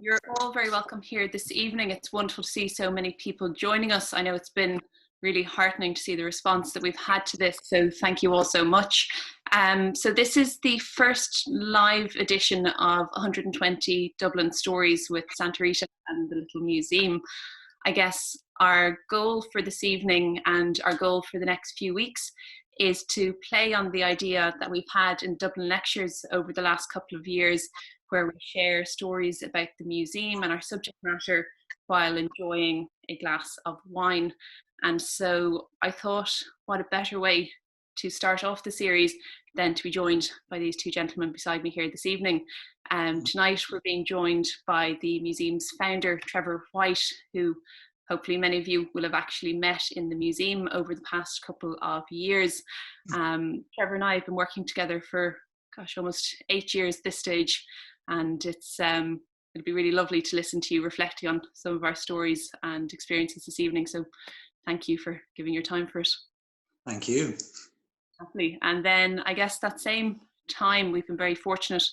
You're all very welcome here this evening. It's wonderful to see so many people joining us. I know it's been really heartening to see the response that we've had to this, so thank you all so much. So this is the first live edition of 120 Dublin Stories with Santa Rita and the Little Museum. I guess our goal for this evening and our goal for the next few weeks is to play on the idea that we've had in Dublin Lectures over the last couple of years, where we share stories about the museum and our subject matter while enjoying a glass of wine. And so I thought, what a better way to start off the series than to be joined by these two gentlemen beside me here this evening. Tonight we're being joined by the museum's founder, Trevor White, who hopefully many of you will have actually met in the museum over the past couple of years. Trevor and I have been working together for, almost 8 years this stage, and it'll be really lovely to listen to you reflecting on some of our stories and experiences this evening. So thank you for giving your time for it. Thank you. Lovely. And then I guess that same time we've been very fortunate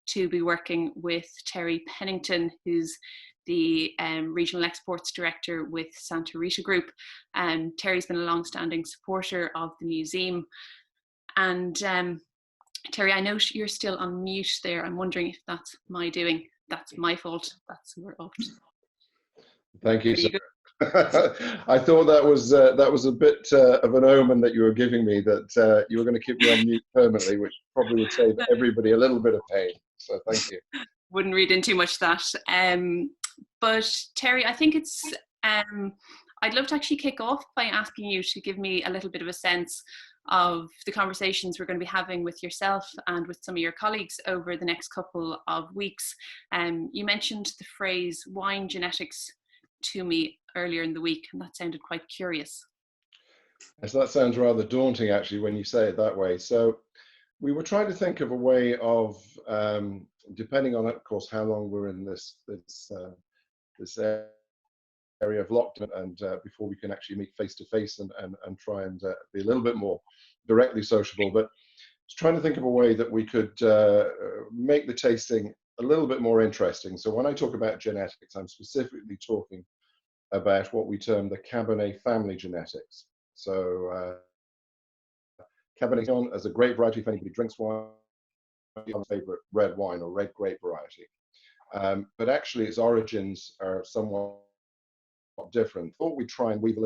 to be working with Terry Pennington, who's the Regional Exports Director with Santa Rita Group. Terry's been a long-standing supporter of the museum. And Terry, I know you're still on mute there. I'm wondering if that's my doing. That's my fault. That's we're off. Thank you, sir. I thought that was a bit of an omen that you were giving me, that you were going to keep me on mute permanently, which probably would save everybody a little bit of pain. So thank you. Wouldn't read in too much of that. But Terry, I think it's, I'd love to actually kick off by asking you to give me a little bit of a sense of the conversations we're going to be having with yourself and with some of your colleagues over the next couple of weeks. You mentioned the phrase wine genetics to me earlier in the week, and that sounded quite curious. Yes, that sounds rather daunting actually when you say it that way. So we were trying to think of a way of, depending on, of course, how long we're in this area of lockdown, and before we can actually meet face to face and try and be a little bit more directly sociable, but just trying to think of a way that we could make the tasting a little bit more interesting. So when I talk about genetics, I'm specifically talking about what we term the Cabernet family genetics. So Cabernet Franc as a grape variety, if anybody drinks wine, my favorite red wine or red grape variety. But actually its origins are somewhat different. Thought we'd try and weave a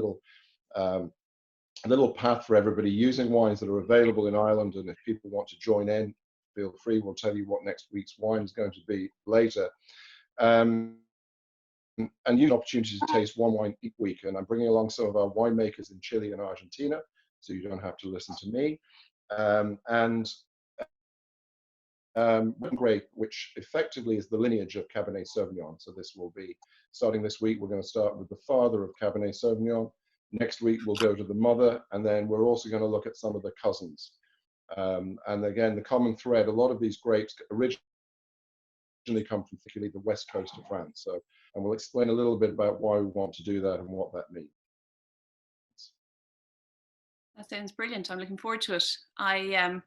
little path for everybody using wines that are available in Ireland, and if people want to join in, feel free. We'll tell you what next week's wine is going to be later. And use an opportunity to taste one wine each week. And I'm bringing along some of our winemakers in Chile and Argentina, so you don't have to listen to me. Grape, which effectively is the lineage of Cabernet Sauvignon. So this will be, starting this week, we're going to start with the father of Cabernet Sauvignon. Next week, we'll go to the mother, and then we're also going to look at some of the cousins. And again, the common thread, a lot of these grapes originally come from particularly the west coast of France. So, and we'll explain a little bit about why we want to do that and what that means. That sounds brilliant. I'm looking forward to it. I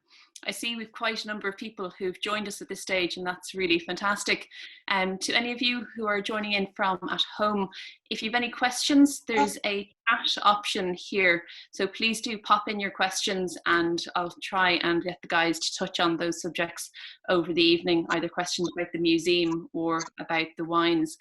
see we've quite a number of people who've joined us at this stage, and that's really fantastic. To any of you who are joining in from at home, if you have any questions, there's a chat option here. So please do pop in your questions, and I'll try and get the guys to touch on those subjects over the evening, either questions about the museum or about the wines.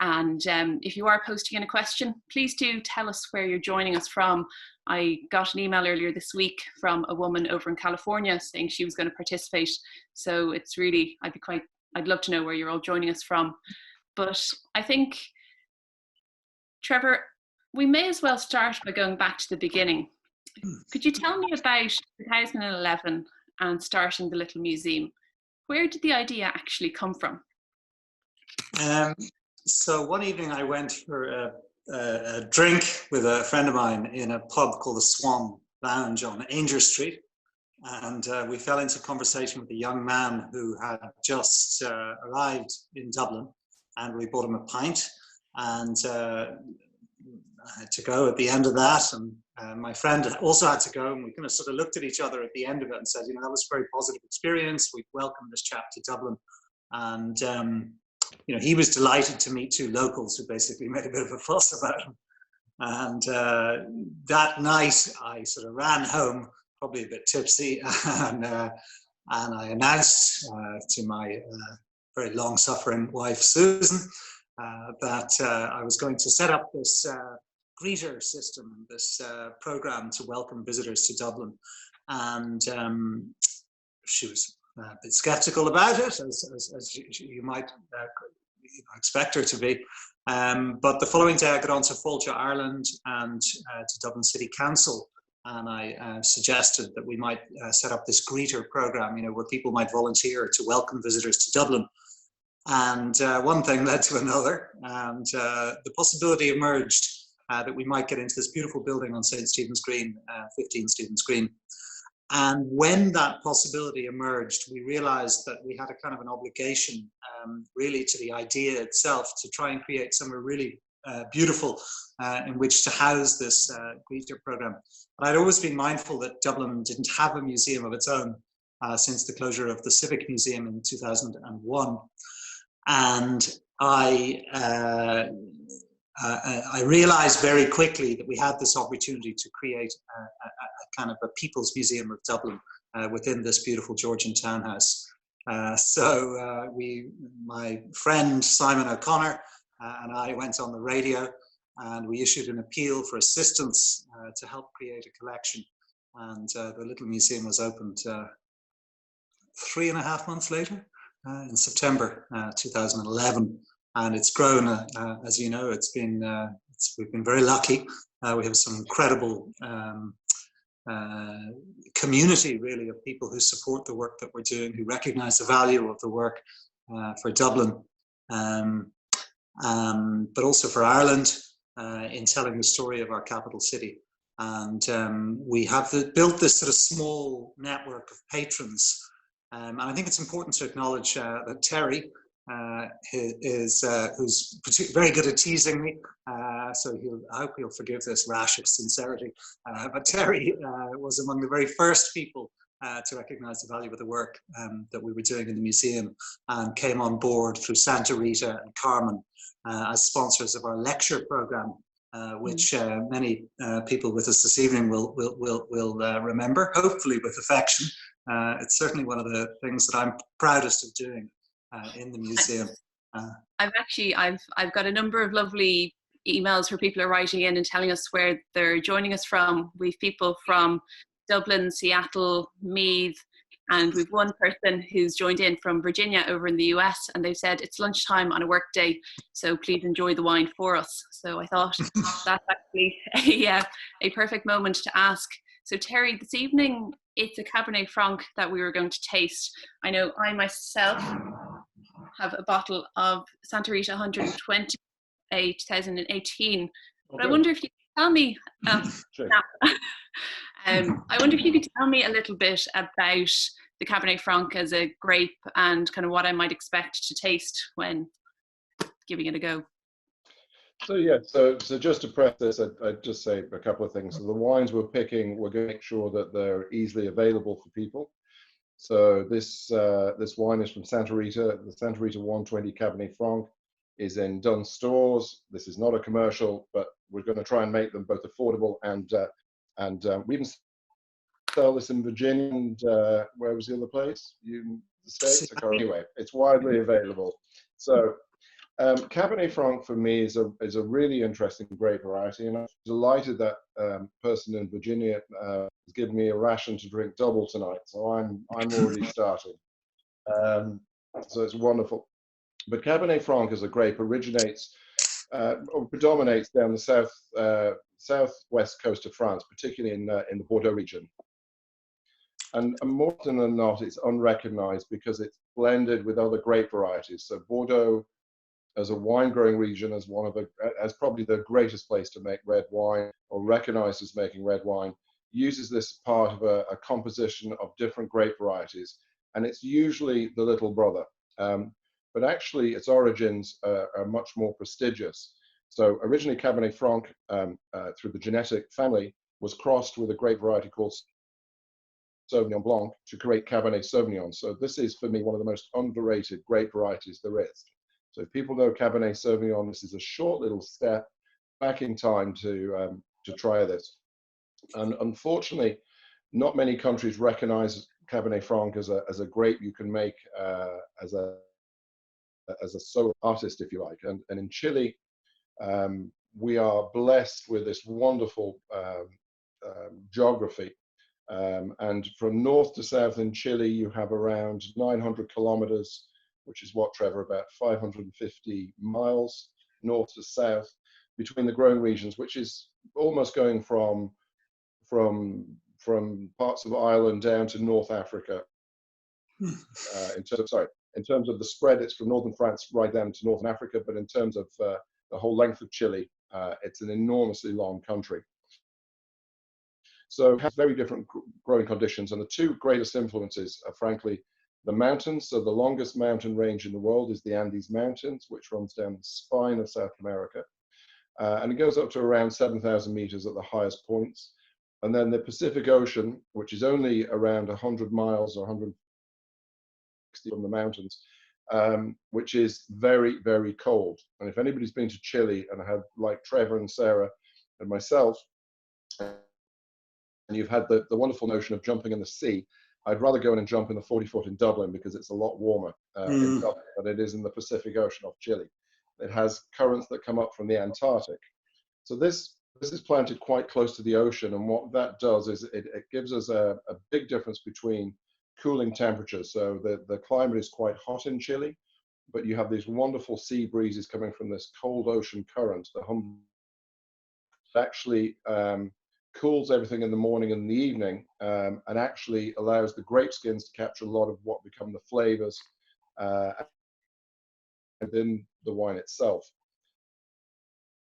And if you are posting in a question, please do tell us where you're joining us from. I got an email earlier this week from a woman over in California saying she was going to participate. So it's really, I'd love to know where you're all joining us from. But I think, Trevor, we may as well start by going back to the beginning. Could you tell me about 2011 and starting the Little Museum? Where did the idea actually come from? So one evening I went for a drink with a friend of mine in a pub called the Swan Lounge on Ainger Street. And we fell into conversation with a young man who had just arrived in Dublin, and we bought him a pint. And I had to go at the end of that, and my friend also had to go, and we kind of sort of looked at each other at the end of it and said, you know, that was a very positive experience. We've welcomed this chap to Dublin, and he was delighted to meet two locals who basically made a bit of a fuss about him. And that night, I sort of ran home, probably a bit tipsy, and I announced to my very long-suffering wife, Susan, that I was going to set up this greeter system, this program to welcome visitors to Dublin. And she was a bit skeptical about it, as you might expect her to be. But the following day I got on to Fáilte Ireland and to Dublin City Council, and I suggested that we might set up this greeter program, where people might volunteer to welcome visitors to Dublin. And one thing led to another, and the possibility emerged that we might get into this beautiful building on St. Stephen's Green, 15 Stephen's Green. And when that possibility emerged, we realized that we had a kind of an obligation, really, to the idea itself, to try and create somewhere really beautiful in which to house this greeter program. But I'd always been mindful that Dublin didn't have a museum of its own since the closure of the Civic Museum in 2001. And I realized very quickly that we had this opportunity to create a kind of a People's Museum of Dublin within this beautiful Georgian townhouse. So my friend Simon O'Connor and I went on the radio, and we issued an appeal for assistance to help create a collection. And the Little Museum was opened 3.5 months later, in September 2011. And it's grown, as you know, we've been very lucky. We have some incredible community, really, of people who support the work that we're doing, who recognize the value of the work for Dublin, but also for Ireland in telling the story of our capital city. And we have built this sort of small network of patrons. And I think it's important to acknowledge that Terry, who's very good at teasing me, so I hope he'll forgive this rash of sincerity. But Terry was among the very first people to recognize the value of the work that we were doing in the museum, and came on board through Santa Rita and Carmen as sponsors of our lecture program, which many people with us this evening will remember, hopefully with affection. It's certainly one of the things that I'm proudest of doing in the museum. I've got a number of lovely emails where people are writing in and telling us where they're joining us from. We've people from Dublin, Seattle, Meath, and we've one person who's joined in from Virginia over in the US, and they've said it's lunchtime on a work day, so please enjoy the wine for us. So I thought that's actually a perfect moment to ask. So Terry, this evening it's a Cabernet Franc that we were going to taste. I know I myself have a bottle of Santa Rita 120, a 2018. But I wonder if you could tell me, Sure. I wonder if you could tell me a little bit about the Cabernet Franc as a grape and kind of what I might expect to taste when giving it a go. So yeah, so just to press this, I'd just say a couple of things. So the wines we're picking, we're going to make sure that they're easily available for people. So this wine is from Santa Rita. The Santa Rita 120 Cabernet Franc is in Dunnes stores. This is not a commercial, but we're going to try and make them both affordable and we even sell this in Virginia and where was the other place? The States? Anyway, it's widely available. So Cabernet Franc for me is a really interesting grape variety, and I'm delighted that person in Virginia has given me a ration to drink double tonight. So I'm already starting. So it's wonderful. But Cabernet Franc as a grape originates or predominates down the southwest coast of France, particularly in the Bordeaux region. And more often than not, it's unrecognized because it's blended with other grape varieties. So Bordeaux, as a wine growing region, as probably the greatest place to make red wine, or recognized as making red wine, uses this part of a composition of different grape varieties, and it's usually the little brother. But actually, its origins are much more prestigious. So originally, Cabernet Franc, through the genetic family, was crossed with a grape variety called Sauvignon Blanc to create Cabernet Sauvignon. So this is, for me, one of the most underrated grape varieties there is. So if people know Cabernet Sauvignon, this is a short little step back in time to try this. And unfortunately, not many countries recognize Cabernet Franc as a grape you can make as a solo artist, if you like. And in Chile, we are blessed with this wonderful geography. And from north to south in Chile, you have around 900 kilometers, which is what, Trevor, about 550 miles north to south between the growing regions, which is almost going from parts of Ireland down to North Africa. In terms of the spread, it's from northern France right down to northern Africa, but in terms of the whole length of Chile, it's an enormously long country. So it has very different growing conditions, and the two greatest influences are frankly the mountains. So the longest mountain range in the world is the Andes Mountains, which runs down the spine of South America, and it goes up to around 7,000 meters at the highest points. And then the Pacific Ocean, which is only around 100 miles or 160 from the mountains, which is very, very cold. And if anybody's been to Chile and had, like Trevor and Sarah and myself, and you've had the wonderful notion of jumping in the sea, I'd rather go in and jump in the 40-foot in Dublin, because it's a lot warmer in Dublin than it is in the Pacific Ocean off Chile. It has currents that come up from the Antarctic. So this is planted quite close to the ocean, and what that does is it gives us a big difference between cooling temperatures. So the climate is quite hot in Chile, but you have these wonderful sea breezes coming from this cold ocean current. The hum actually cools everything in the morning and the evening, and actually allows the grape skins to capture a lot of what become the flavors within the wine itself.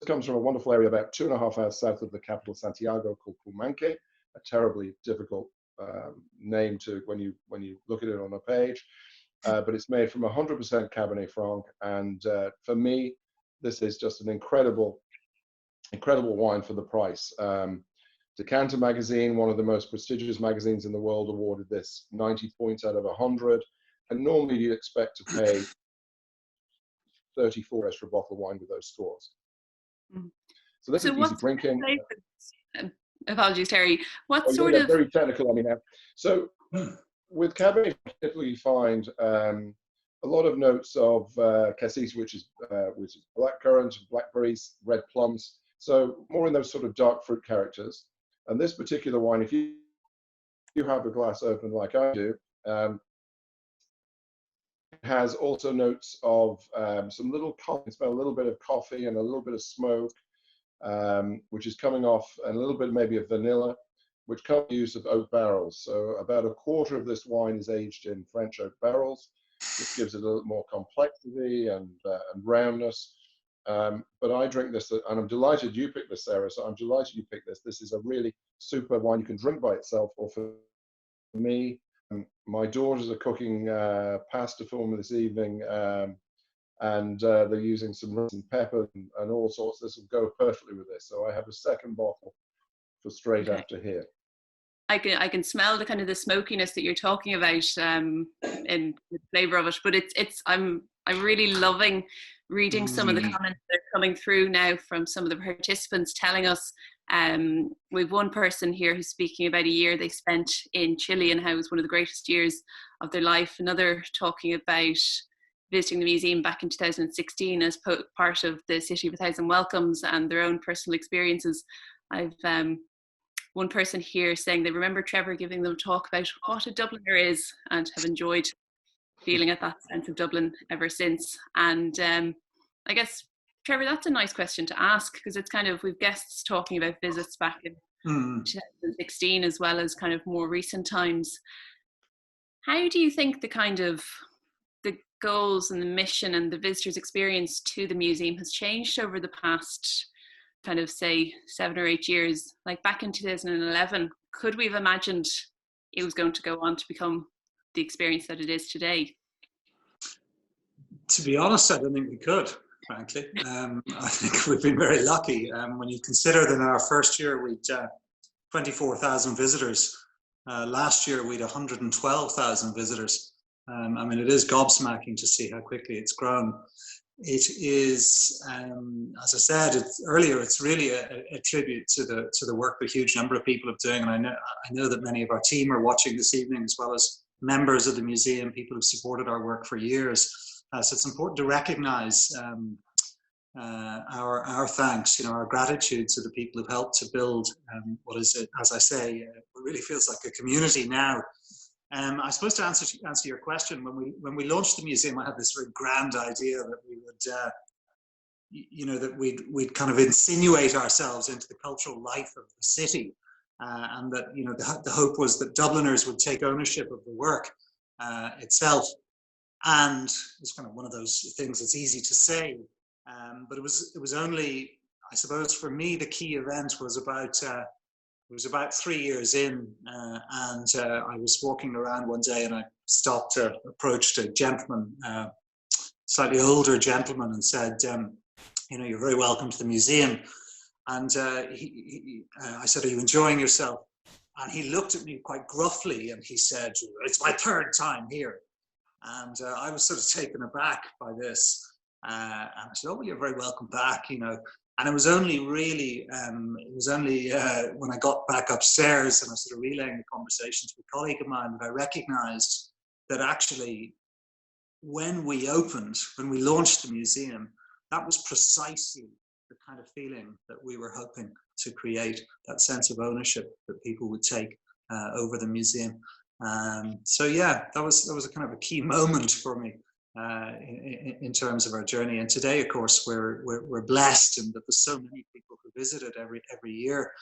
It comes from a wonderful area about 2.5 hours south of the capital, Santiago, called Pumanque, a terribly difficult name to when you look at it on a page, but it's made from 100% Cabernet Franc, and for me, this is just an incredible wine for the price. Decanter magazine, one of the most prestigious magazines in the world, awarded this 90 points out of 100, and normally you expect to pay 34 for a bottle of wine with those scores. So this is easy drinking. Apologies, Terry. What sort of very technical? I mean, so with Cabernet, typically you find a lot of notes of cassis, which is blackcurrant, blackberries, red plums. So more in those sort of dark fruit characters. And this particular wine, if you have a glass open like I do, has also notes of some little coffee, smell a little bit of coffee and a little bit of smoke, which is coming off, and a little bit maybe of vanilla, which comes from the use of oak barrels. So about a quarter of this wine is aged in French oak barrels, which gives it a little more complexity and roundness. But I drink this, and I'm delighted you picked this, Sarah. So I'm delighted you picked this. This is a really super wine you can drink by itself, or for me. My daughters are cooking pasta for me this evening, and they're using some rice and pepper and all sorts. This will go perfectly with this. So I have a second bottle for straight after here. I can smell the kind of the smokiness that you're talking about in the flavor of it. But I'm really loving reading some of the comments that are coming through now from some of the participants telling us. We've one person here who's speaking about a year they spent in Chile and how it was one of the greatest years of their life. Another talking about visiting the museum back in 2016 as part of the City of a Thousand Welcomes and their own personal experiences. I've one person here saying they remember Trevor giving them a talk about what a Dubliner is and have enjoyed feeling at that sense of Dublin ever since. And I guess, Trevor, that's a nice question to ask, because it's kind of, we've guests talking about visits back in 2016 as well as kind of more recent times. How do you think the kind of the goals and the mission and the visitors' experience to the museum has changed over the past kind of, say, 7 or 8 years? Like back in 2011, could we have imagined it was going to go on to become the experience that it is today? To be honest, I don't think we could, frankly. I think we've been very lucky. When you consider that in our first year we'd 24,000 visitors. Last year we'd 112,000 visitors. I mean, it is gobsmacking to see how quickly it's grown. it is, as I said earlier, it's really a tribute to the work that a huge number of people are doing. And I know that many of our team are watching this evening, as well as members of the museum, people who've supported our work for years. So it's important to recognise our thanks, our gratitude to the people who've helped to build what is it, as I say, it really feels like a community now. I suppose to answer your question, when we launched the museum, I had this very grand idea that we would, that we'd kind of insinuate ourselves into the cultural life of the city, and that the hope was that Dubliners would take ownership of the work itself. And it's kind of one of those things that's easy to say, but it was only, I suppose, for me, the key event was about. It was about 3 years in, and I was walking around one day, and I stopped, approached a gentleman, slightly older gentleman, and said, "You're very welcome to the museum." And I said, "Are you enjoying yourself?" And he looked at me quite gruffly, and he said, "It's my third time here." And I was sort of taken aback by this, and I said, "Oh, well, you're very welcome back, And it was only really, when I got back upstairs and I was sort of relaying the conversation to a colleague of mine, that I recognized that actually when we launched the museum, that was precisely the kind of feeling that we were hoping to create, that sense of ownership that people would take over the museum. So yeah, that was a kind of a key moment for me. In terms of our journey, and today, of course, we're blessed, and that there's so many people who visit it every year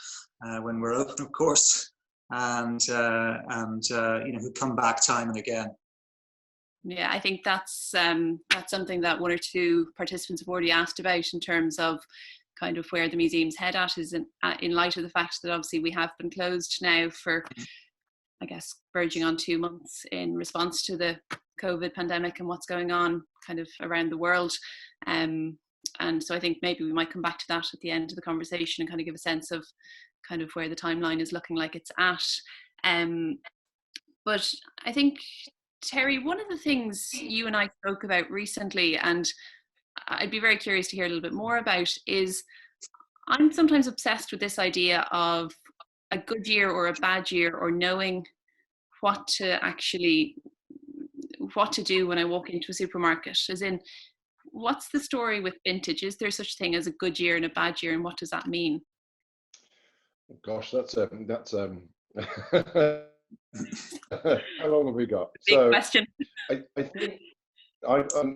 when we're open, of course, and who come back time and again. Yeah, I think that's something that one or two participants have already asked about in terms of kind of where the museum's head at is in light of the fact that obviously we have been closed now for, I guess, verging on 2 months in response to the COVID pandemic and what's going on kind of around the world. And so I think maybe we might come back to that at the end of the conversation and kind of give a sense of kind of where the timeline is looking like it's at. But I think, Terry, one of the things you and I spoke about recently, and I'd be very curious to hear a little bit more about, is I'm sometimes obsessed with this idea of a good year or a bad year, or knowing what to do when I walk into a supermarket. As in, what's the story with vintage? Is there such a thing as a good year and a bad year, and what does that mean? Gosh, that's how long have we got? Big question. I think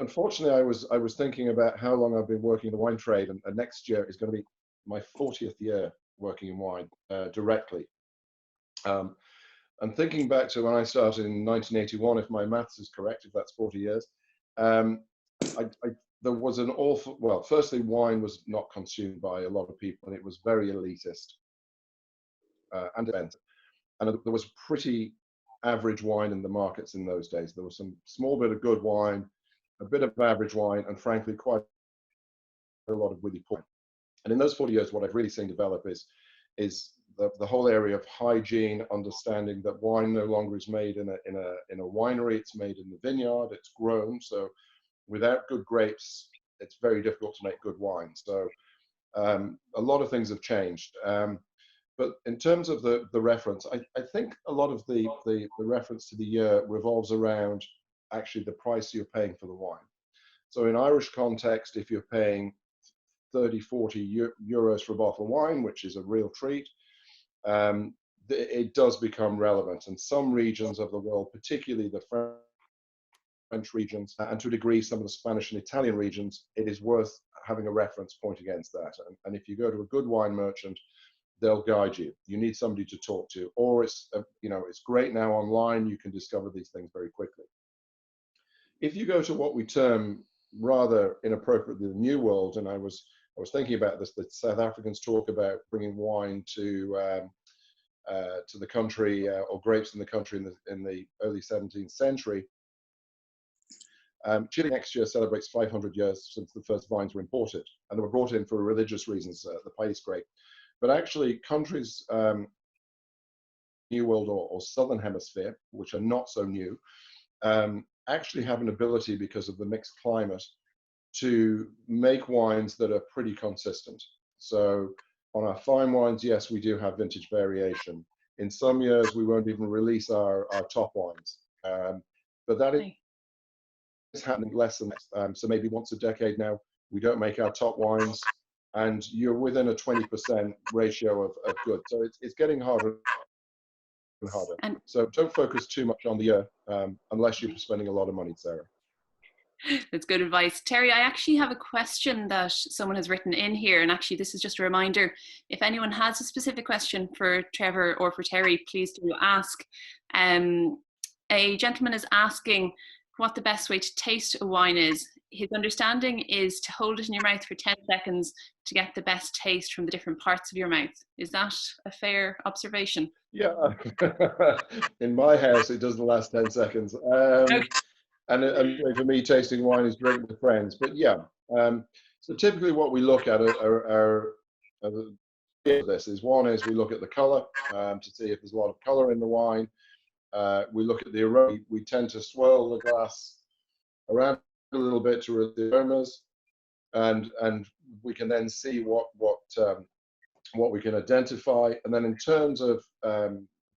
unfortunately I was thinking about how long I've been working in the wine trade, and next year is going to be my 40th year working in wine directly. And thinking back to when I started in 1981, if my maths is correct, if that's 40 years, there was an awful, well, firstly, wine was not consumed by a lot of people, and it was very elitist and expensive. And there was pretty average wine in the markets in those days. There was some small bit of good wine, a bit of average wine, and frankly, quite a lot of really poor wine. And in those 40 years, what I've really seen develop is the whole area of hygiene, understanding that wine no longer is made in a winery, it's made in the vineyard, it's grown. So without good grapes, it's very difficult to make good wine. So a lot of things have changed. But in terms of the reference, I think a lot of the reference to the year revolves around actually the price you're paying for the wine. So in Irish context, if you're paying 30, 40 euros for a bottle of wine, which is a real treat, it does become relevant. And some regions of the world, particularly the French regions, and to a degree some of the Spanish and Italian regions, it is worth having a reference point against that. And if you go to a good wine merchant, they'll guide you. You need somebody to talk to, or it's it's great now online. You can discover these things very quickly. If you go to what we term rather inappropriately the New World, and I was thinking about this, that South Africans talk about bringing wine to the country, or grapes in the country in the early 17th century. Chile next year celebrates 500 years since the first vines were imported, and they were brought in for religious reasons, the País grape. But actually, countries, New World or Southern Hemisphere, which are not so new, actually have an ability, because of the mixed climate, to make wines that are pretty consistent. So on our fine wines, yes, we do have vintage variation. In some years, we won't even release our top wines. But that is happening less and less. So maybe once a decade now, we don't make our top wines, and you're within a 20% ratio of good. So it's getting harder and harder. So don't focus too much on the year unless you're spending a lot of money, Sarah. That's good advice. Terry, I actually have a question that someone has written in here, and actually this is just a reminder, if anyone has a specific question for Trevor or for Terry, please do ask. A gentleman is asking what the best way to taste a wine is. His understanding is to hold it in your mouth for 10 seconds to get the best taste from the different parts of your mouth. Is that a fair observation? Yeah, in my house it doesn't last 10 seconds. Okay. And for me, tasting wine is drink with friends. But yeah, so typically what we look at are this is, one is we look at the color to see if there's a lot of color in the wine. We look at the aroma. We tend to swirl the glass around a little bit to read the aromas, and we can then see what we can identify. And then in terms of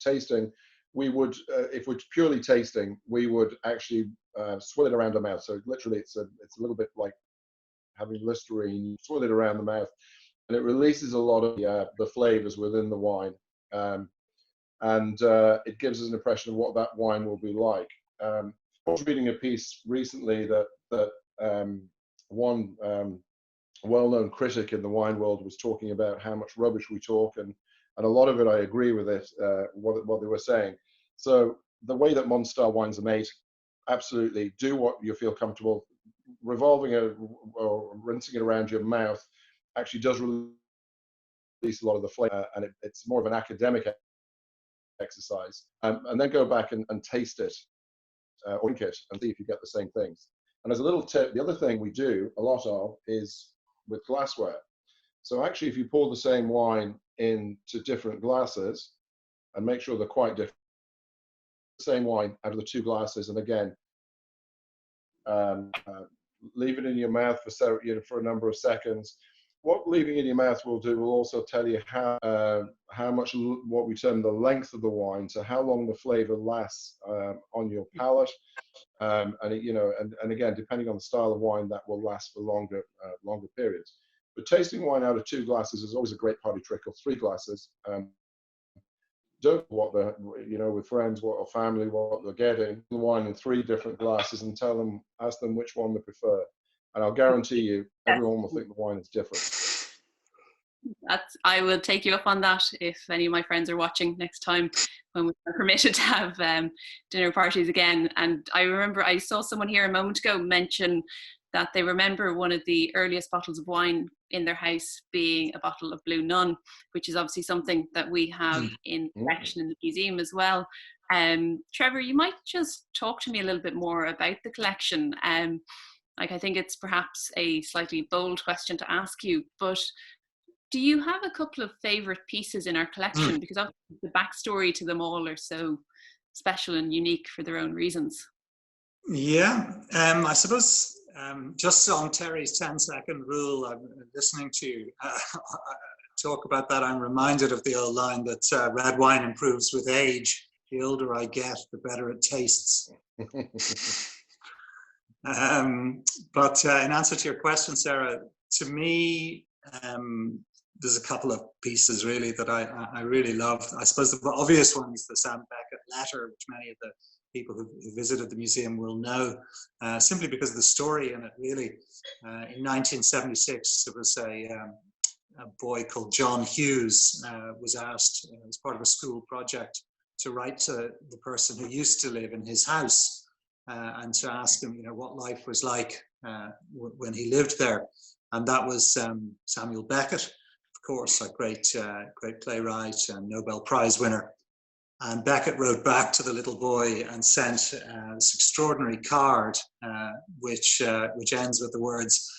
tasting, we would, if we're purely tasting, we would actually swirl it around the mouth. So literally, it's a little bit like having Listerine. You swirl it around the mouth, and it releases a lot of the flavors within the wine, and it gives us an impression of what that wine will be like. I was reading a piece recently that one well-known critic in the wine world was talking about how much rubbish we talk, and a lot of it I agree with it, what they were saying. So the way that Monster wines are made, absolutely do what you feel comfortable. Revolving it or rinsing it around your mouth actually does release a lot of the flavor, and it's more of an academic exercise. And then go back and taste it, or drink it, and see if you get the same things. And as a little tip, the other thing we do a lot of is with glassware. So actually, if you pour the same wine into different glasses and make sure they're quite different, the same wine out of the two glasses, and again, leave it in your mouth for a number of seconds. What leaving it in your mouth will do will also tell you how much, what we term the length of the wine, so how long the flavor lasts on your palate, and again, depending on the style of wine, that will last for longer periods. But tasting wine out of two glasses is always a great party trick, or three glasses. Don't what the with friends or family what they're getting the wine in three different glasses, and ask them which one they prefer, and I'll guarantee you everyone will think the wine is different. I will take you up on that if any of my friends are watching next time when we're permitted to have dinner parties again. And I remember I saw someone here a moment ago mention that they remember one of the earliest bottles of wine in their house being a bottle of Blue Nun, which is obviously something that we have in the collection in the museum as well. Trevor, you might just talk to me a little bit more about the collection. I think it's perhaps a slightly bold question to ask you, but do you have a couple of favourite pieces in our collection? Because obviously the backstory to them all are so special and unique for their own reasons. Yeah, I suppose just on Terry's 10-second rule, I'm listening to you talk about that. I'm reminded of the old line that red wine improves with age. The older I get, the better it tastes. But in answer to your question, Sarah, to me, there's a couple of pieces really that I really love. I suppose the obvious one is the Sam Beckett letter, which many of the people who visited the museum will know, simply because of the story in it, really. In 1976, there was a boy called John Hughes was asked as part of a school project to write to the person who used to live in his house and to ask him, what life was like when he lived there. And that was Samuel Beckett, of course, a great playwright and Nobel Prize winner. And Beckett wrote back to the little boy and sent this extraordinary card, which ends with the words,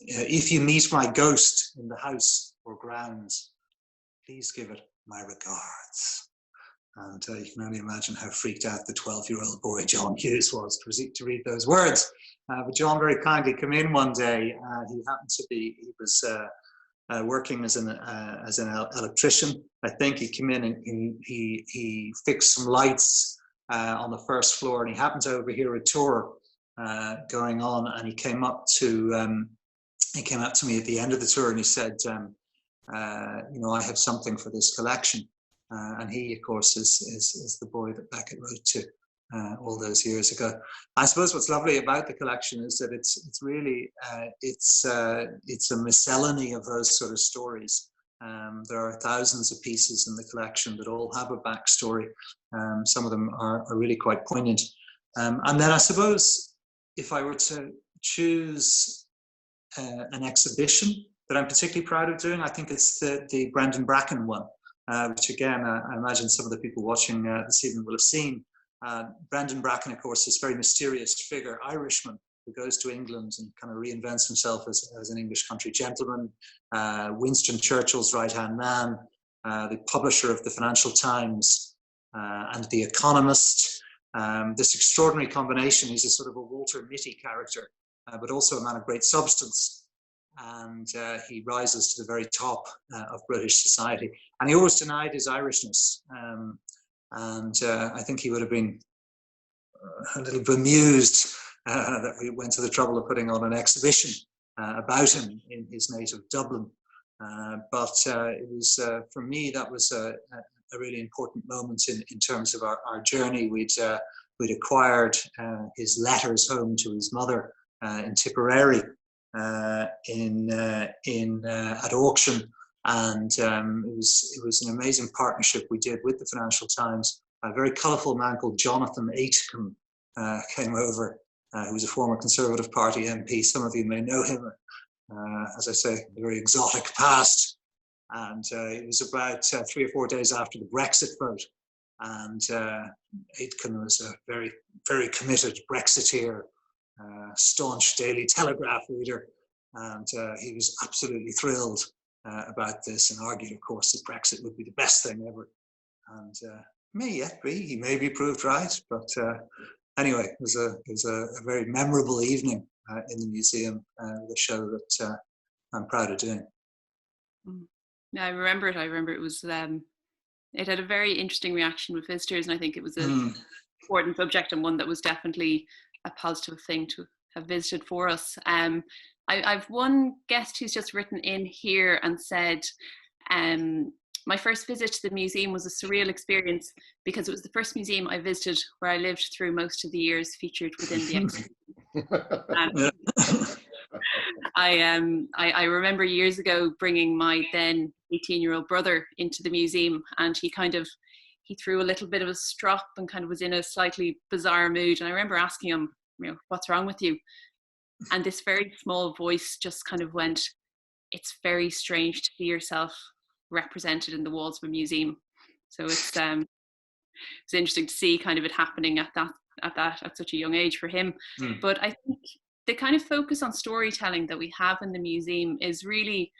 "If you meet my ghost in the house or grounds, please give it my regards." And you can only imagine how freaked out the 12-year-old boy John Hughes was to read those words. But John very kindly came in one day. He happened to be, he was working as an electrician. I think he came in and he fixed some lights on the first floor, and he happened to overhear a tour going on, and he came up to me at the end of the tour, and he said, I have something for this collection. And he, of course, is the boy that Beckett wrote to all those years ago. I suppose what's lovely about the collection is that it's really it's a miscellany of those sort of stories. There are thousands of pieces in the collection that all have a backstory. Some of them are really quite poignant. And then I suppose if I were to choose an exhibition that I'm particularly proud of doing, I think it's the Brendan Bracken one, which again, I imagine some of the people watching this evening will have seen. Brendan Bracken, of course, this very mysterious figure, Irishman, who goes to England and kind of reinvents himself as an English country gentleman, Winston Churchill's right-hand man, the publisher of the Financial Times and The Economist. This extraordinary combination. He's a sort of a Walter Mitty character, but also a man of great substance. And he rises to the very top of British society. And he always denied his Irishness. And I think he would have been a little bemused that we went to the trouble of putting on an exhibition about him in his native Dublin. But it was, for me, that was a really important moment in terms of our journey. We'd acquired his letters home to his mother in Tipperary at auction. And it was an amazing partnership we did with the Financial Times. A very colourful man called Jonathan Aitken came over, who was a former Conservative Party MP. Some of you may know him, as I say, a very exotic past. And it was about 3 or 4 days after the Brexit vote. And Aitken was a very, very committed Brexiteer, staunch Daily Telegraph reader. And he was absolutely thrilled about this, and argued, of course, that Brexit would be the best thing ever. And may yet be, he may be proved right. But anyway, it was a very memorable evening in the museum, with a show that I'm proud of doing. Yeah, I remember it. It was it had a very interesting reaction with visitors, and I think it was an important subject, and one that was definitely a positive thing to have visited for us. I've one guest who's just written in here and said, my first visit to the museum was a surreal experience because it was the first museum I visited where I lived through most of the years featured within the exhibition. I remember years ago bringing my then 18-year-old brother into the museum, and he threw a little bit of a strop and kind of was in a slightly bizarre mood. And I remember asking him, what's wrong with you? And this very small voice just kind of went, it's very strange to see yourself represented in the walls of a museum. So it's interesting to see kind of it happening at such a young age for him. But I think the kind of focus on storytelling that we have in the museum is really,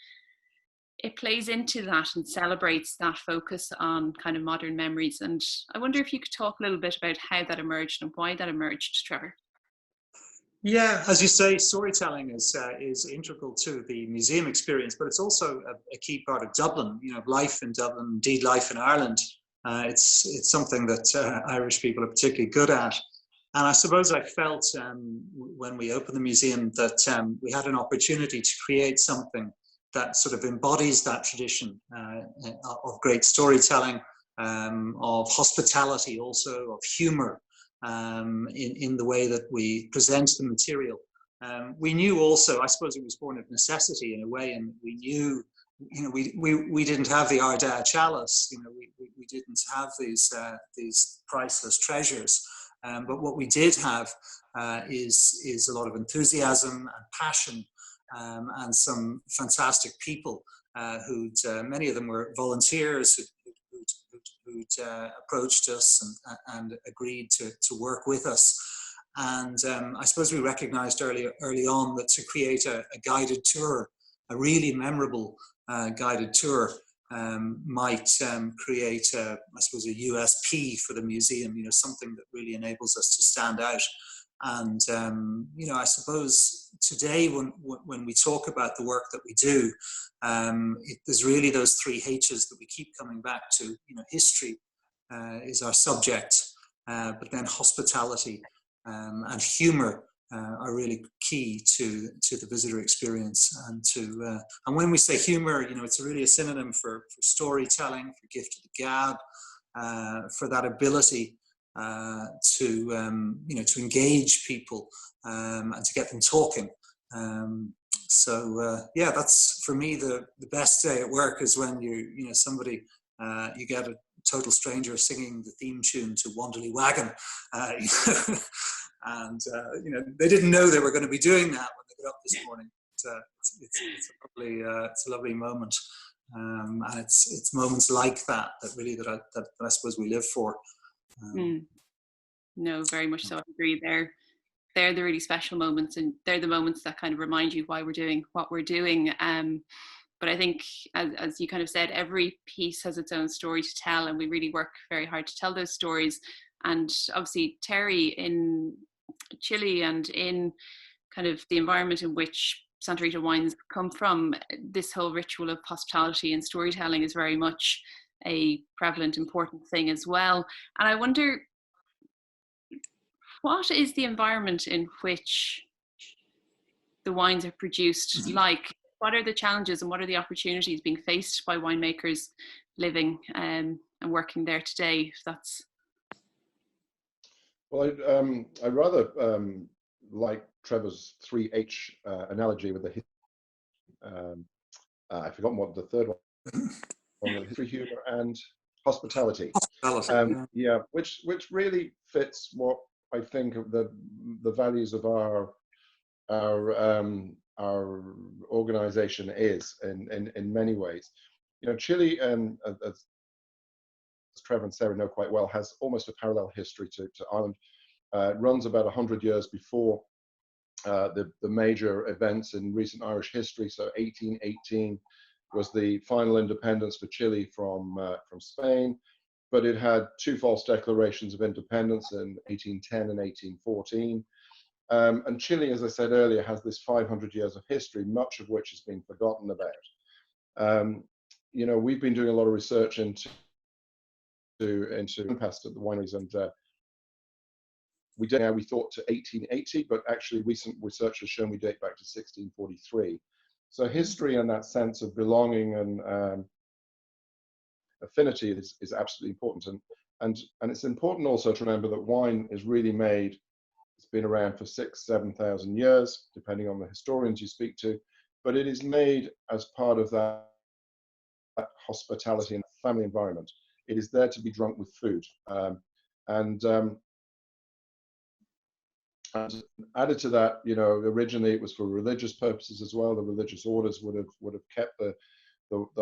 it plays into that and celebrates that focus on kind of modern memories. And I wonder if you could talk a little bit about how that emerged and why that emerged, Trevor. Yeah, as you say, storytelling is integral to the museum experience, but it's also a key part of Dublin. Life in Dublin, indeed life in Ireland. It's something that Irish people are particularly good at. And I suppose I felt when we opened the museum that we had an opportunity to create something that sort of embodies that tradition of great storytelling, of hospitality, also of humour. In the way that we present the material. We knew also, I suppose it was born of necessity in a way, and we knew, we didn't have the Ardagh chalice, we didn't have these priceless treasures, but what we did have is a lot of enthusiasm and passion, and some fantastic people many of them were volunteers who'd approached us and agreed to work with us. And I suppose we recognized early on that to create a guided tour, a really memorable guided tour, might create, I suppose, a USP for the museum, something that really enables us to stand out. And I suppose today when we talk about the work that we do, there's really those three H's that we keep coming back to. History is our subject, but then hospitality and humour are really key to the visitor experience. And when we say humour, it's really a synonym for storytelling, for gift of the gab, for that ability to engage people and to get them talking. That's for me the best day at work is when you get a total stranger singing the theme tune to Wanderly Wagon, and they didn't know they were going to be doing that when they got up this morning. It's a lovely moment, and it's moments like that that I suppose we live for. No, very much so. I agree. They're the really special moments, and they're the moments that kind of remind you why we're doing what we're doing. But I think, as you kind of said, every piece has its own story to tell, and we really work very hard to tell those stories. And obviously, Terry, in Chile and in kind of the environment in which Santa Rita wines come from, this whole ritual of hospitality and storytelling is very much a prevalent, important thing as well. And I wonder, what is the environment in which the wines are produced like? What are the challenges and what are the opportunities being faced by winemakers living and working there today? Well, I rather like Trevor's 3H analogy with the I've forgotten what the third one was. History, humor, and hospitality. Which really fits what I think of the values of our organization is in many ways. Chile, as Trevor and Sarah know quite well, has almost a parallel history to Ireland. It runs about 100 years before the major events in recent Irish history. So 1818 was the final independence for Chile from Spain, but it had two false declarations of independence in 1810 and 1814. And Chile, as I said earlier, has this 500 years of history, much of which has been forgotten about. We've been doing a lot of research into past at the wineries, and we thought to 1880, but actually recent research has shown we date back to 1643. So history and that sense of belonging and affinity is absolutely important. And it's important also to remember that wine is really made. It's been around for 6,000-7,000 years, depending on the historians you speak to, but it is made as part of that hospitality and family environment. It is there to be drunk with food. And added to that, originally it was for religious purposes as well. The religious orders would have kept the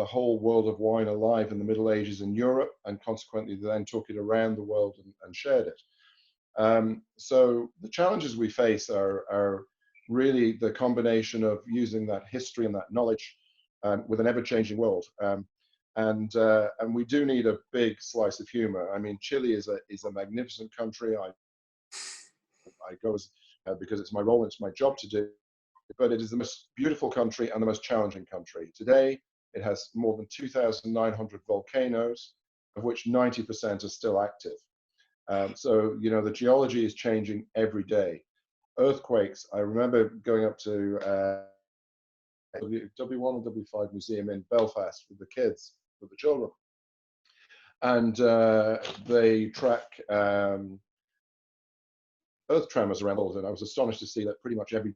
whole world of wine alive in the Middle Ages in Europe, and consequently they then took it around the world and shared it. So the challenges we face are really the combination of using that history and that knowledge with an ever-changing world. And we do need a big slice of humor. I mean, Chile is a magnificent country. I go because it's my role and it's my job to do, but it is the most beautiful country and the most challenging country. Today, it has more than 2,900 volcanoes, of which 90% are still active. So, the geology is changing every day. Earthquakes, I remember going up to W1 or W5 Museum in Belfast with the kids, with the children. And they track earth tremors around the world, and I was astonished to see that pretty much every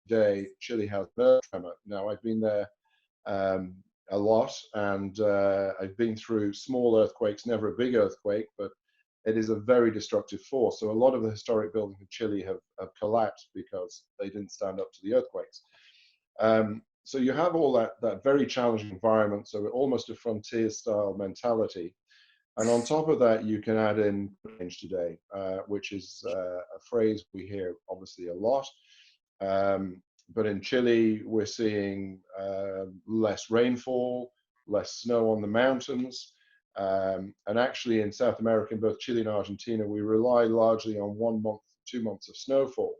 day Chile has an earth tremor. Now, I've been there a lot, and I've been through small earthquakes, never a big earthquake, but it is a very destructive force. So a lot of the historic buildings in Chile have collapsed because they didn't stand up to the earthquakes. So you have all that very challenging environment, so almost a frontier style mentality. And on top of that, you can add in change today, which is a phrase we hear obviously a lot. But in Chile, we're seeing less rainfall, less snow on the mountains. And actually in South America, in both Chile and Argentina, we rely largely on 1 month 2 months of snowfall.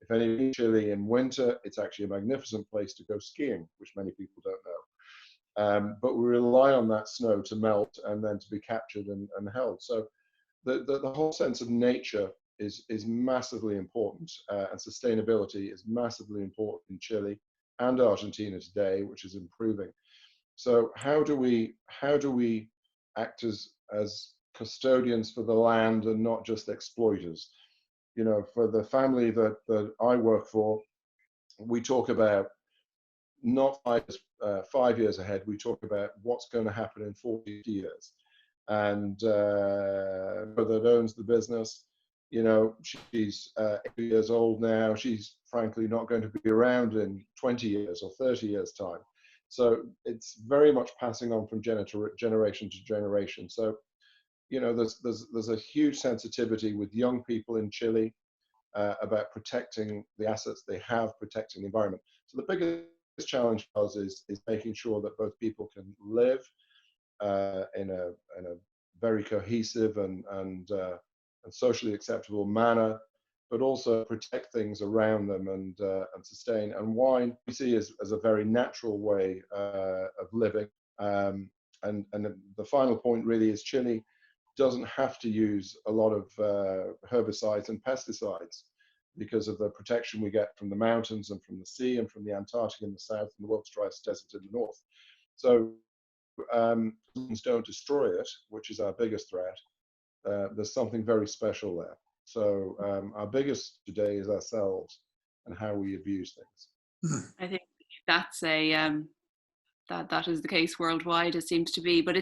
If anybody's in Chile in winter, it's actually a magnificent place to go skiing, which many people don't know. But we rely on that snow to melt and then to be captured and held. So the whole sense of nature is massively important, and sustainability is massively important in Chile and Argentina today, which is improving. So how do we act as custodians for the land and not just exploiters? You know, for the family that I work for, we talk about not 5 years ahead. We talk about what's going to happen in 40 years. And that owns the business, you know, she's 80 years old now. She's frankly not going to be around in 20 years or 30 years time. So it's very much passing on from generation to generation. So, you know, there's a huge sensitivity with young people in Chile about protecting the assets they have, protecting the environment. So the biggest challenge for us is making sure that both people can live in a very cohesive and socially acceptable manner, but also protect things around them and sustain. And wine we see as a very natural way of living. And the final point really is Chile doesn't have to use a lot of herbicides and pesticides because of the protection we get from the mountains and from the sea and from the Antarctic in the south and the world's driest desert in the north. So don't destroy it, which is our biggest threat. There's something very special there. So our biggest today is ourselves and how we abuse things. I think that's that is the case worldwide. It seems to be, but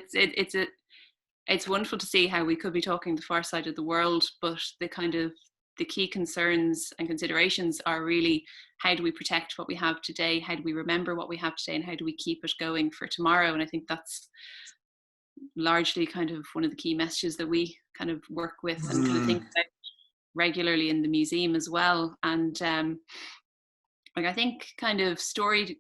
it's wonderful to see how we could be talking the far side of the world, but the key concerns and considerations are really how do we protect what we have today, how do we remember what we have today, and how do we keep it going for tomorrow. And I think that's largely kind of one of the key messages that we kind of work with and kind of think about regularly in the museum as well. And like I think kind of storytelling,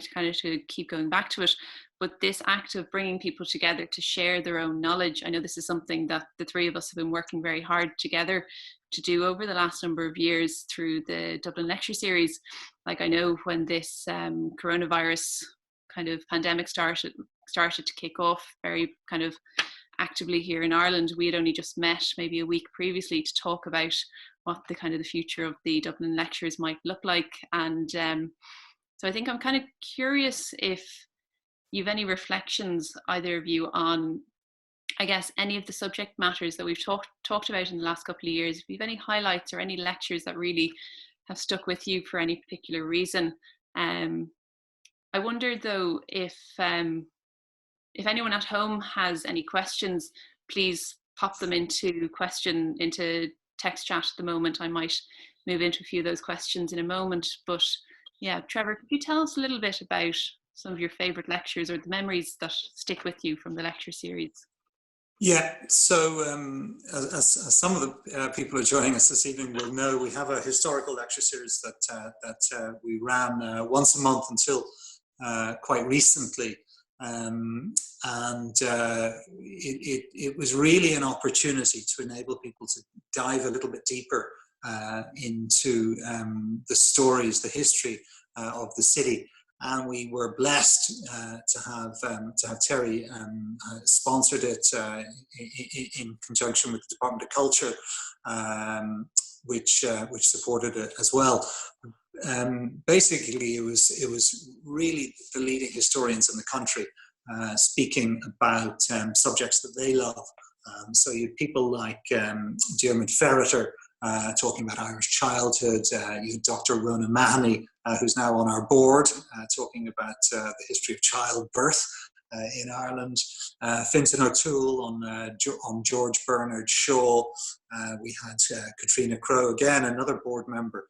to keep going back to it, but this act of bringing people together to share their own knowledge, I know this is something that the three of us have been working very hard together to do over the last number of years through the Dublin Lecture Series. Like I know when this coronavirus kind of pandemic started to kick off very kind of actively here in Ireland, we had only just met maybe a week previously to talk about what the kind of the future of the Dublin Lectures might look like. And so I think I'm kind of curious if you've any reflections, either of you, on, I guess, any of the subject matters that we've talked about in the last couple of years. If you've any highlights or any lectures that really have stuck with you for any particular reason. I wonder though if anyone at home has any questions, please pop them into text chat at the moment. I might move into a few of those questions in a moment. But yeah, Trevor, could you tell us a little bit about some of your favourite lectures or the memories that stick with you from the lecture series? Yeah, so as some of the people who are joining us this evening will know, we have a historical lecture series that we ran once a month until quite recently. It was really an opportunity to enable people to dive a little bit deeper into the stories, the history of the city. And we were blessed to have Terry sponsored it in conjunction with the Department of Culture, which supported it as well. Basically, it was really the leading historians in the country speaking about subjects that they love. So you had people like Diarmaid Ferriter talking about Irish childhood. You had Dr. Rona Mahoney, who's now on our board, talking about the history of childbirth in Ireland. Fintan O'Toole on George Bernard Shaw. We had Katrina Crowe, again, another board member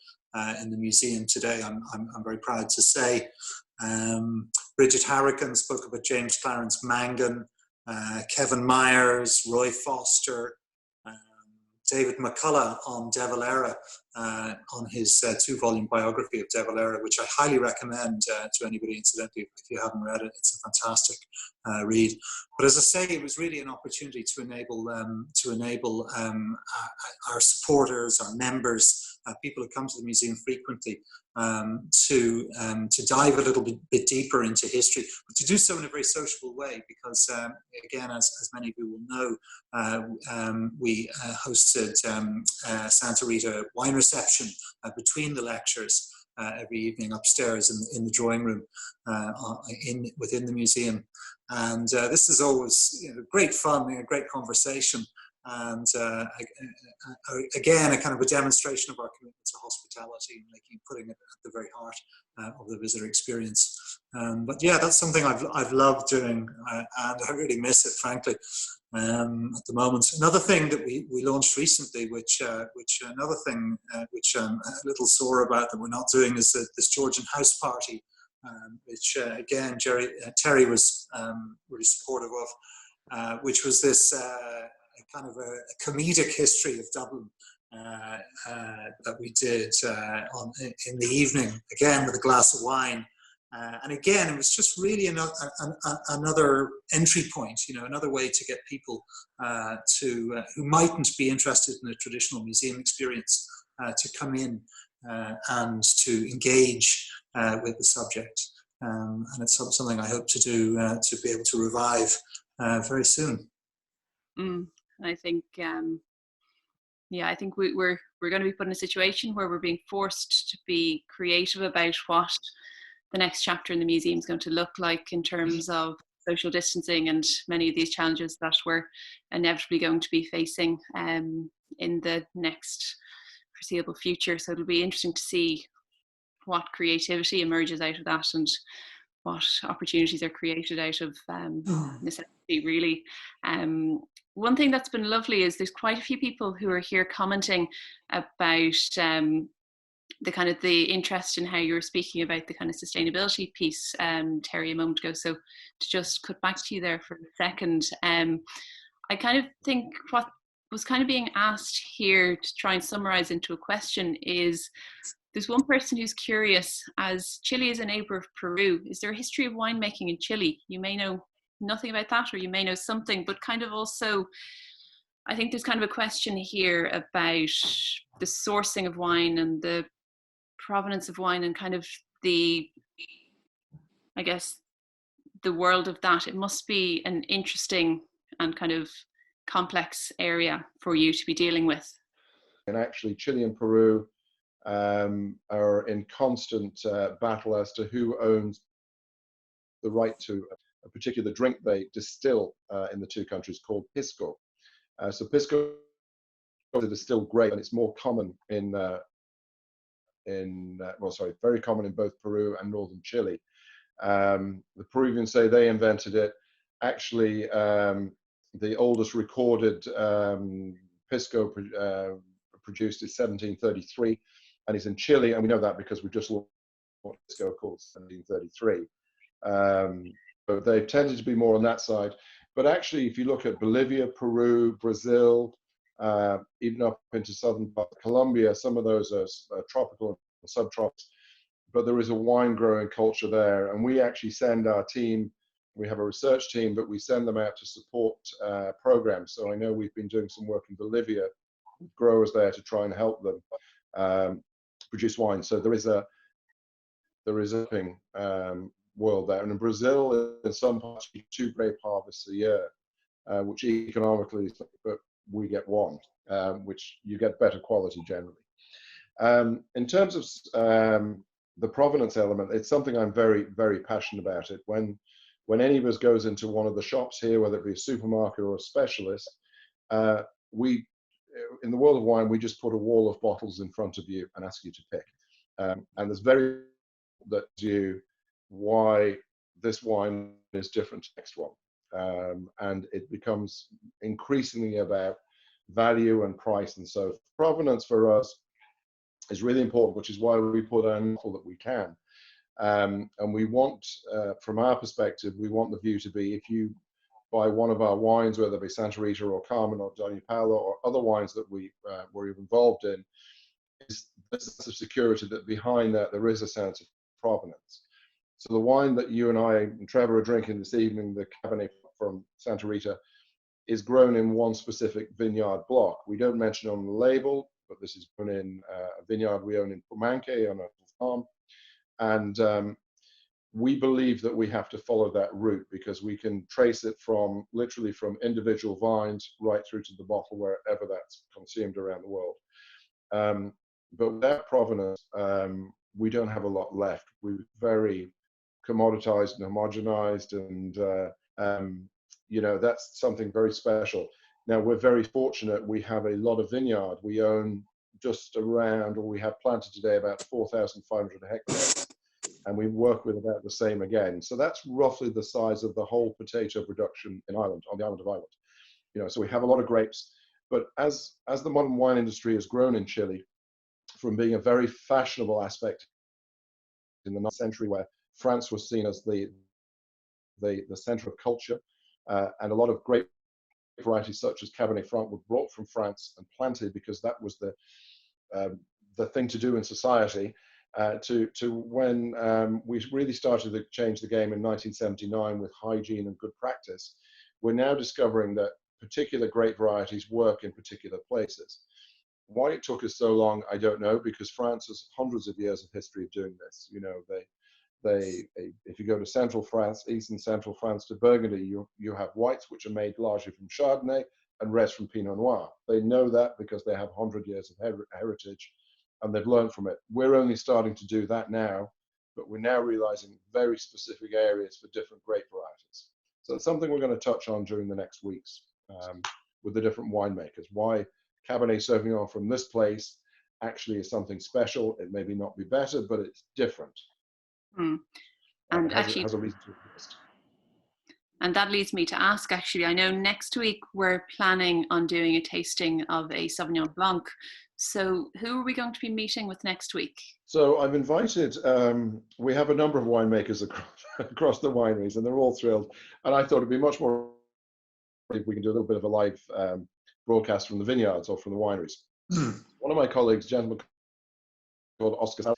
in the museum today, I'm very proud to say. Bridget Harrigan spoke about James Clarence Mangan, Kevin Myers, Roy Foster, David McCullough on De Valera, on his 2-volume biography of De Valera, which I highly recommend to anybody, incidentally, if you haven't read it. It's a fantastic read. But as I say, it was really an opportunity to enable our supporters, our members, people who come to the museum frequently, to dive a little bit deeper into history, but to do so in a very sociable way, because again, as many of you will know, we hosted Santa Rita wine reception between the lectures every evening upstairs in the drawing room within the museum. And this is always great fun, a great conversation, and again, a kind of a demonstration of our commitment to hospitality and putting it at the very heart of the visitor experience. But yeah, that's something I've loved doing, and I really miss it, frankly, at the moment. Another thing that we launched recently, which a little sore about that we're not doing, is this Georgian house party, which again Terry was really supportive of, which was this kind of a comedic history of Dublin that we did in the evening, again with a glass of wine. And again, it was just really another entry point, another way to get people who mightn't be interested in a traditional museum experience to come in and to engage with the subject. And it's something I hope to do, to be able to revive very soon. I think, I think we're going to be put in a situation where we're being forced to be creative about what the next chapter in the museum is going to look like in terms of social distancing and many of these challenges that we're inevitably going to be facing in the next foreseeable future. So it'll be interesting to see what creativity emerges out of that and what opportunities are created out of necessity, really. One thing that's been lovely is there's quite a few people who are here commenting about the interest in how you were speaking about the kind of sustainability piece, Terry, a moment ago. So to just cut back to you there for a second, I kind of think what was kind of being asked here to try and summarize into a question is, there's one person who's curious, as Chile is a neighbor of Peru, is there a history of winemaking in Chile? You may know nothing about that, or you may know something, but kind of also, I think there's kind of a question here about the sourcing of wine and the provenance of wine and kind of the world of that. It must be an interesting and kind of complex area for you to be dealing with. And actually, Chile and Peru are in constant battle as to who owns the right to a particular drink they distill in the two countries, called pisco. So pisco is still great, and it's more common very common in both Peru and northern Chile. The Peruvians say they invented it. Actually, the oldest recorded pisco produced is 1733, and it's in Chile, and we know that because we just looked at what pisco called 1733. But they tended to be more on that side. But actually, if you look at Bolivia, Peru, Brazil, even up into southern part of Colombia, some of those are tropical and subtropics, but there is a wine growing culture there. And we actually send our team, we have a research team, but we send them out to support programs. So I know we've been doing some work in Bolivia with growers there to try and help them produce wine. So there is a world there. And in Brazil, in some parts, you get 2 grape harvests a year, which economically is, but we get 1, which you get better quality generally. In terms of the provenance element, it's something I'm very, very passionate about. It when any of us goes into one of the shops here, whether it be a supermarket or a specialist, we in the world of wine, we just put a wall of bottles in front of you and ask you to pick. And there's very that you why this wine is different to the next one. And it becomes increasingly about value and price. And so provenance for us is really important, which is why we put on all that we can. And we want, from our perspective, we want the view to be, if you by one of our wines, whether it be Santa Rita or Carmen or Doña Paula or other wines that we were involved in, is the sense of security that behind that there is a sense of provenance. So the wine that you and I and Trevor are drinking this evening, the Cabernet from Santa Rita, is grown in one specific vineyard block. We don't mention it on the label, but this is grown in a vineyard we own in Pumanque on a farm. And we believe that we have to follow that route because we can trace it from literally from individual vines right through to the bottle wherever that's consumed around the world. But with that provenance, we don't have a lot left. We're very commoditized and homogenized, and you know, that's something very special. Now, we're very fortunate. We have a lot of vineyard. We own just around, or we have planted today about 4,500 hectares, and we work with about the same again. So that's roughly the size of the whole potato production in Ireland, on the island of Ireland. You know, so we have a lot of grapes. But as the modern wine industry has grown in Chile, from being a very fashionable aspect in the 19th century, where France was seen as the center of culture, and a lot of great varieties such as Cabernet Franc were brought from France and planted because that was the thing to do in society, to when we really started to change the game in 1979 with hygiene and good practice. We're now discovering that particular grape varieties work in particular places. Why it took us so long, I don't know, because France has hundreds of years of history of doing this. You know, if you go to central France, eastern central France to Burgundy, you have whites which are made largely from Chardonnay and reds from Pinot Noir. They know that because they have 100 years of heritage and they've learned from it. We're only starting to do that now, but we're now realizing very specific areas for different grape varieties. So it's something we're going to touch on during the next weeks with the different winemakers. Why Cabernet Sauvignon from this place actually is something special. It may not be better, but it's different. And actually has a reason to exist. And that leads me to ask, actually, I know next week we're planning on doing a tasting of a Sauvignon Blanc. So who are we going to be meeting with next week? So I've invited, we have a number of winemakers across the wineries, and they're all thrilled. And I thought it'd be much more if we can do a little bit of a live broadcast from the vineyards or from the wineries. One of my colleagues, a gentleman called Oscar,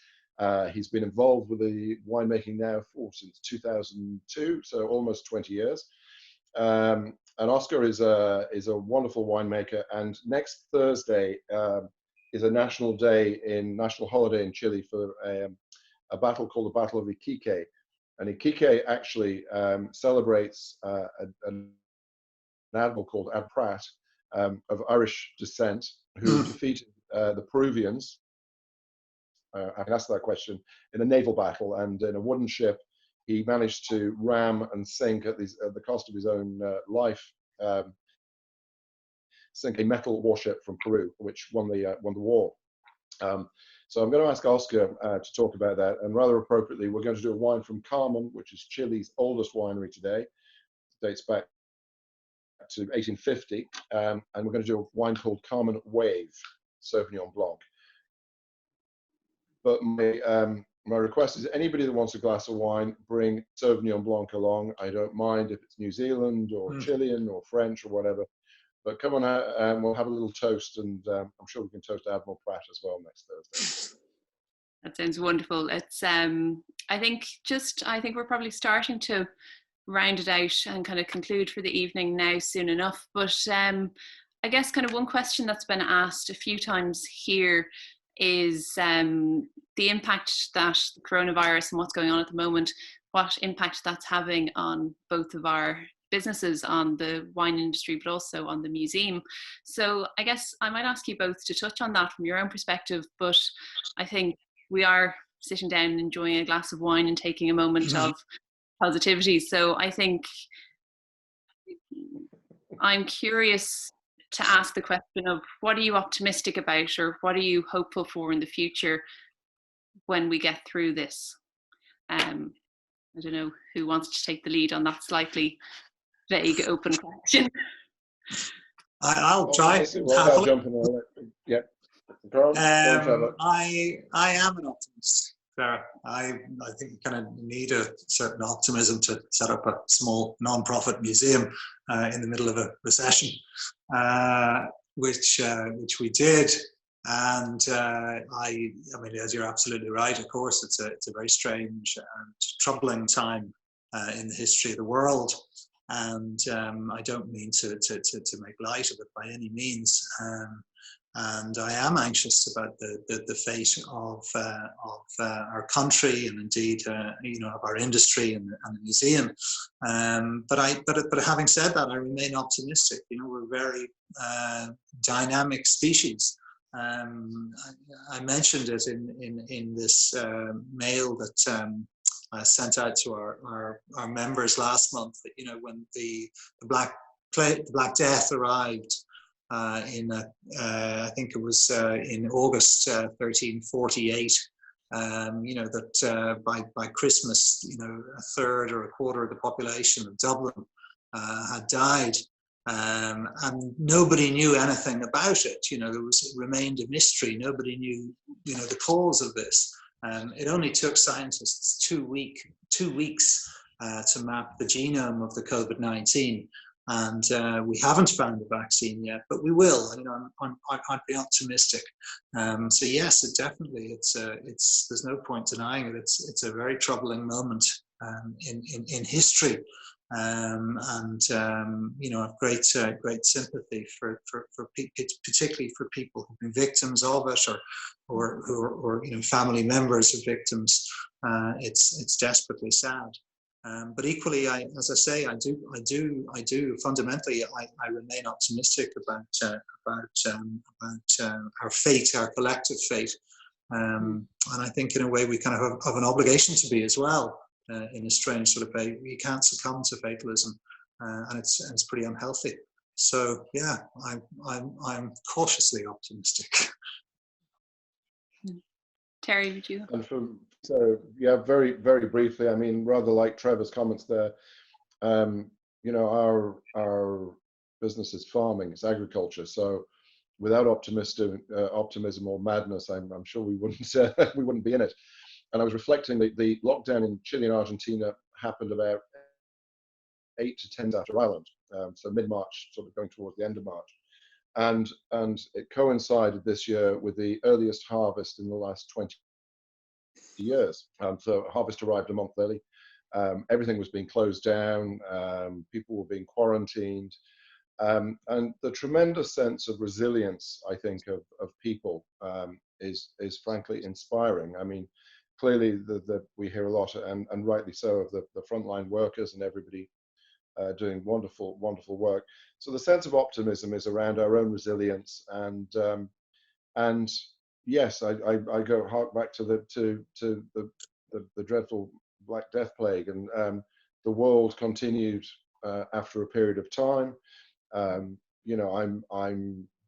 he's been involved with the winemaking now since 2002, so almost 20 years. And Oscar is a wonderful winemaker. And next Thursday is a national holiday in Chile for a battle called the Battle of Iquique. And Iquique actually celebrates an admiral called Ad Pratt of Irish descent who defeated the Peruvians. I can ask that question, in a naval battle, and in a wooden ship, he managed to ram and sink at the cost of his own life, sink a metal warship from Peru, which won the war. So I'm going to ask Oscar to talk about that, and rather appropriately, we're going to do a wine from Carmen, which is Chile's oldest winery today. It dates back to 1850, and we're going to do a wine called Carmen Wave Sauvignon Blanc. But my request is anybody that wants a glass of wine, bring Sauvignon Blanc along. I don't mind if it's New Zealand or Chilean or French or whatever. But come on out and we'll have a little toast, and I'm sure we can toast Admiral Pratt as well next Thursday. That sounds wonderful. It's I think we're probably starting to round it out and kind of conclude for the evening now soon enough. But I guess kind of one question that's been asked a few times here is the impact that the coronavirus and what's going on at the moment, what impact that's having on both of our businesses, on the wine industry, but also on the museum. So I guess I might ask you both to touch on that from your own perspective, but I think we are sitting down and enjoying a glass of wine and taking a moment of positivity. So I think I'm curious to ask the question of what are you optimistic about, or what are you hopeful for in the future when we get through this? I don't know who wants to take the lead on that slightly vague open question. I'll try. I'll jump in there. Yeah. I am an optimist. fair. I think you kind of need a certain optimism to set up a small non-profit museum in the middle of a recession, which we did. And I mean, as you're absolutely right, of course, it's a very strange and troubling time in the history of the world. And I don't mean to make light of it by any means. And I am anxious about the fate of our country, and indeed, of our industry and the museum. But having said that, I remain optimistic. We're a very dynamic species. I mentioned it in this mail that I sent out to our members last month. That when the Black Death arrived I think it was in August 1348. That by Christmas, a third or a quarter of the population of Dublin had died. And nobody knew anything about it. It remained a mystery. Nobody knew, the cause of this. It only took scientists 2 weeks to map the genome of the COVID-19, and we haven't found a vaccine yet, but we will. I'd be optimistic. So yes, it definitely. It's. There's no point denying it. It's a very troubling moment in history. I've great sympathy for particularly for people who've been victims of it, or family members of victims. It's desperately sad. But equally, as I say, I do fundamentally, I remain optimistic about our fate, our collective fate, and I think in a way we kind of have an obligation to be as well. In a strange sort of way, you can't succumb to fatalism, and it's pretty unhealthy. So yeah, I'm cautiously optimistic. Terry, would you? So yeah, very very briefly. I mean, rather like Trevor's comments there. Our business is farming, it's agriculture. So without optimism or madness, I'm sure we wouldn't be in it. And I was reflecting that the lockdown in Chile and Argentina happened about 8 to 10 days after Ireland, so mid-March, sort of going towards the end of March, and it coincided this year with the earliest harvest in the last 20 years. So harvest arrived a month early. Everything was being closed down. People were being quarantined, and the tremendous sense of resilience, I think, of people is frankly inspiring. I mean, clearly we hear a lot, and rightly so, of the frontline workers and everybody doing wonderful work. So the sense of optimism is around our own resilience, and yes, I go hark back to the dreadful Black Death plague, and the world continued after a period of time. I'm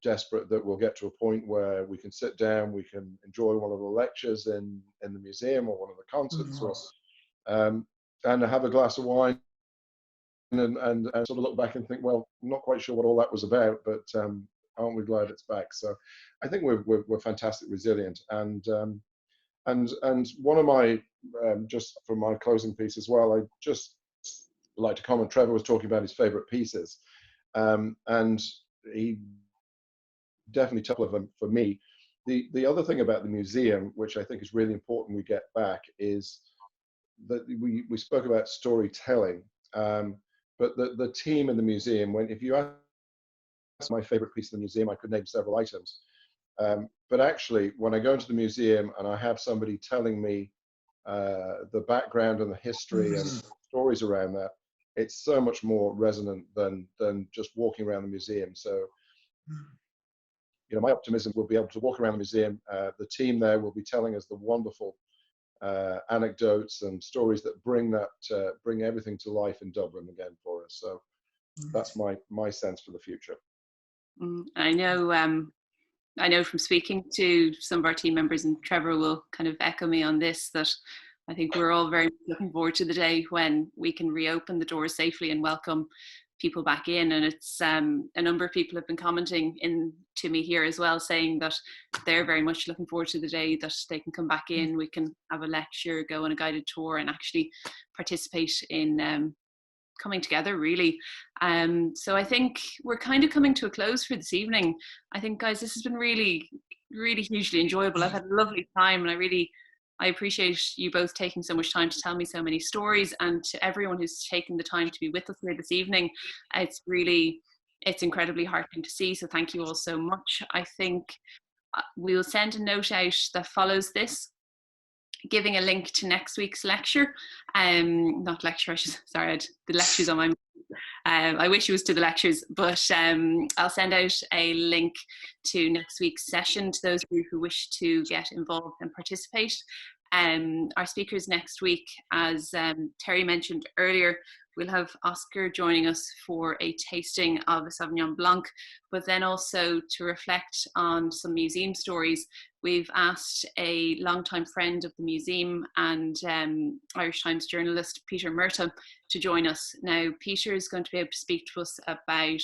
desperate that we'll get to a point where we can sit down, we can enjoy one of the lectures in the museum or one of the concerts, and have a glass of wine and sort of look back and think, well, I'm not quite sure what all that was about, but aren't we glad it's back? So I think we're fantastic resilient, and one of my just for my closing piece as well, I just like to comment. Trevor was talking about his favorite pieces, and he definitely took of them for me. The other thing about the museum, which I think is really important we get back, is that we spoke about storytelling, but the team in the museum, if you ask my favorite piece of the museum, I could name several items. But actually, when I go into the museum and I have somebody telling me the background and the history and stories around that, it's so much more resonant than just walking around the museum. So, my optimism will be able to walk around the museum. The team there will be telling us the wonderful anecdotes and stories that bring everything to life in Dublin again for us. So that's my sense for the future. I know from speaking to some of our team members, and Trevor will kind of echo me on this, that I think we're all very much looking forward to the day when we can reopen the doors safely and welcome people back in, and it's a number of people have been commenting in to me here as well, saying that they're very much looking forward to the day that they can come back in. We can have a lecture, go on a guided tour, and actually participate in coming together, really. So I think we're kind of coming to a close for this evening. I think, guys, this has been really, really hugely enjoyable. I've had a lovely time, and I appreciate you both taking so much time to tell me so many stories, and to everyone who's taken the time to be with us here this evening. It's incredibly heartening to see, so thank you all so much. I think we'll send a note out that follows this, giving a link to next week's lecture. Not lecture, sorry, the lectures on my I wish it was to the lectures, but I'll send out a link to next week's session to those of you who wish to get involved and participate. Our speakers next week, as Terry mentioned earlier, we'll have Oscar joining us for a tasting of a Sauvignon Blanc, but then also to reflect on some museum stories. We've asked a longtime friend of the museum and Irish Times journalist Peter Murta to join us. Now, Peter is going to be able to speak to us about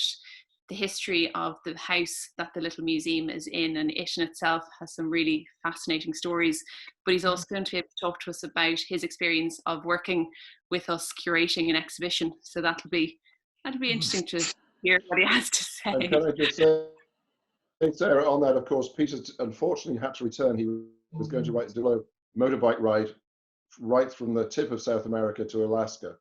the history of the house that the Little Museum is in, and it in itself has some really fascinating stories. But he's also going to be able to talk to us about his experience of working with us curating an exhibition. So that'll be interesting to hear what he has to say. And can I just say, Sarah, on that, of course, Peter unfortunately had to return. He was going to do a motorbike ride right from the tip of South America to Alaska,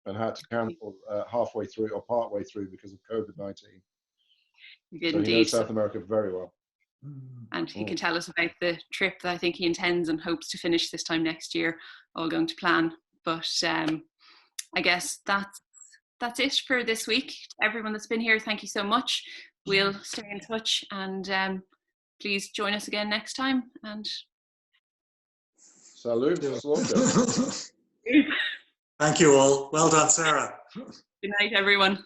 and had to cancel halfway through or partway through because of COVID-19. He did so indeed. He knows South America very well. And he can tell us about the trip that I think he intends and hopes to finish this time next year, all going to plan. But I guess that's it for this week. Everyone that's been here, thank you so much. We'll stay in touch, and please join us again next time. And Salut. Thank you all. Well done, Sarah. Good night, everyone.